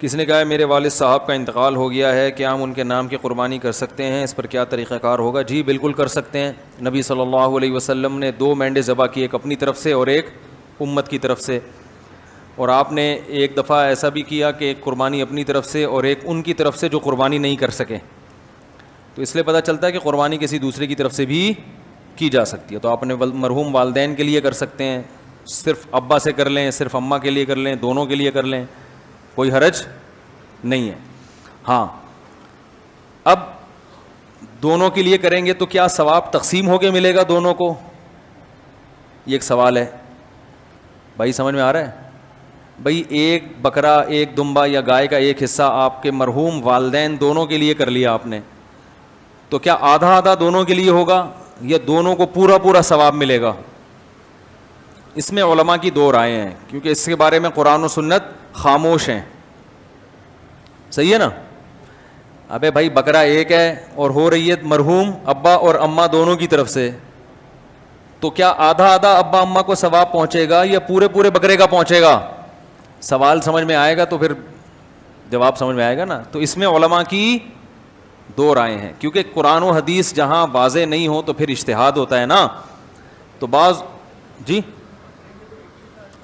کسی نے کہا ہے میرے والد صاحب کا انتقال ہو گیا ہے، کیا ہم ان کے نام کی قربانی کر سکتے ہیں؟ اس پر کیا طریقہ کار ہوگا؟ جی بالکل کر سکتے ہیں. نبی صلی اللہ علیہ وسلم نے 2 مینڈے ذبح کی، ایک اپنی طرف سے اور ایک امت کی طرف سے. اور آپ نے ایک دفعہ ایسا بھی کیا کہ ایک قربانی اپنی طرف سے اور ایک ان کی طرف سے جو قربانی نہیں کر سکے. تو اس لیے پتہ چلتا ہے کہ قربانی کسی دوسرے کی طرف سے بھی کی جا سکتی ہے. تو آپ نے مرحوم والدین کے لیے کر سکتے ہیں، صرف ابا سے کر لیں، صرف اماں کے لیے کر لیں، دونوں کے لیے کر لیں، کوئی حرج نہیں ہے. ہاں اب دونوں کے لیے کریں گے تو کیا ثواب تقسیم ہو کے ملے گا دونوں کو؟ یہ ایک سوال ہے. بھائی سمجھ میں آ رہا ہے؟ بھائی ایک بکرا، ایک دمبا یا گائے کا ایک حصہ آپ کے مرحوم والدین دونوں کے لیے کر لیا آپ نے، تو کیا آدھا آدھا دونوں کے لیے ہوگا یا دونوں کو پورا پورا ثواب ملے گا؟ اس میں علماء کی 2 رائے ہیں، کیونکہ اس کے بارے میں قرآن و سنت خاموش ہیں. صحیح ہے نا؟ ابے بھائی بکرا ایک ہے اور ہو رہی ہے مرحوم ابا اور اماں دونوں کی طرف سے، تو کیا آدھا آدھا ابا اماں کو ثواب پہنچے گا یا پورے پورے بکرے کا پہنچے گا؟ سوال سمجھ میں آئے گا تو پھر جواب سمجھ میں آئے گا نا. تو اس میں علماء کی 2 رائے ہیں، کیونکہ قرآن و حدیث جہاں واضح نہیں ہو تو پھر اجتہاد ہوتا ہے نا. تو بعض جی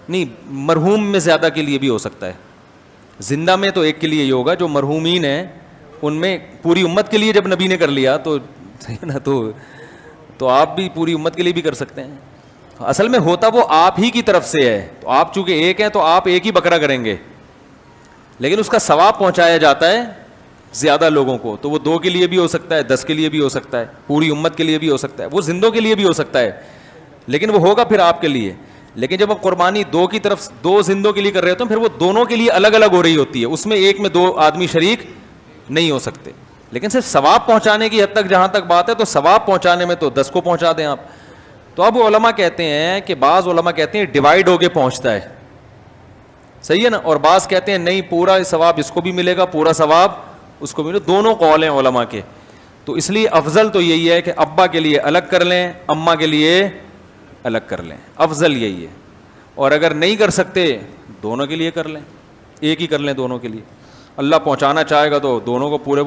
نہیں، مرحوم میں زیادہ کے لیے بھی ہو سکتا ہے. زندہ میں تو ایک کے لیے ہی ہوگا، جو مرحومین ہیں ان میں پوری امت کے لیے جب نبی نے کر لیا تو نا تو آپ بھی پوری امت کے لیے بھی کر سکتے ہیں. اصل میں ہوتا وہ آپ ہی کی طرف سے ہے، تو آپ چونکہ ایک ہیں تو آپ ایک ہی بکرا کریں گے، لیکن اس کا ثواب پہنچایا جاتا ہے زیادہ لوگوں کو. تو وہ 2 کے لیے بھی ہو سکتا ہے، 10 کے لیے بھی ہو سکتا ہے، پوری امت کے لیے بھی ہو سکتا ہے، وہ زندوں کے لیے بھی ہو سکتا ہے، لیکن وہ ہوگا پھر آپ کے لیے. لیکن جب آپ قربانی 2 کی طرف 2 زندوں کے لیے کر رہے ہوتے ہیں، پھر وہ دونوں کے لیے الگ الگ ہو رہی ہوتی ہے، اس میں ایک میں 2 آدمی شریک نہیں ہو سکتے. لیکن صرف ثواب پہنچانے کی حد تک جہاں تک بات ہے تو ثواب پہنچانے میں تو 10 کو پہنچا دیں آپ. تو اب علماء کہتے ہیں کہ بعض علماء کہتے ہیں ڈیوائیڈ ہو کے پہنچتا ہے، صحیح ہے نا، اور بعض کہتے ہیں نہیں پورا ثواب اس کو بھی ملے گا، پورا ثواب اس کو بھی ملے. دونوں قول ہیں علماء کے. تو اس لیے افضل تو یہی ہے کہ ابا کے لیے الگ کر لیں، اماں کے لیے الگ کر لیں، افضل یہی ہے. اور اگر نہیں کر سکتے دونوں کے لیے کر لیں، ایک ہی کر لیں دونوں کے لیے. اللہ پہنچانا چاہے گا تو دونوں کو پورے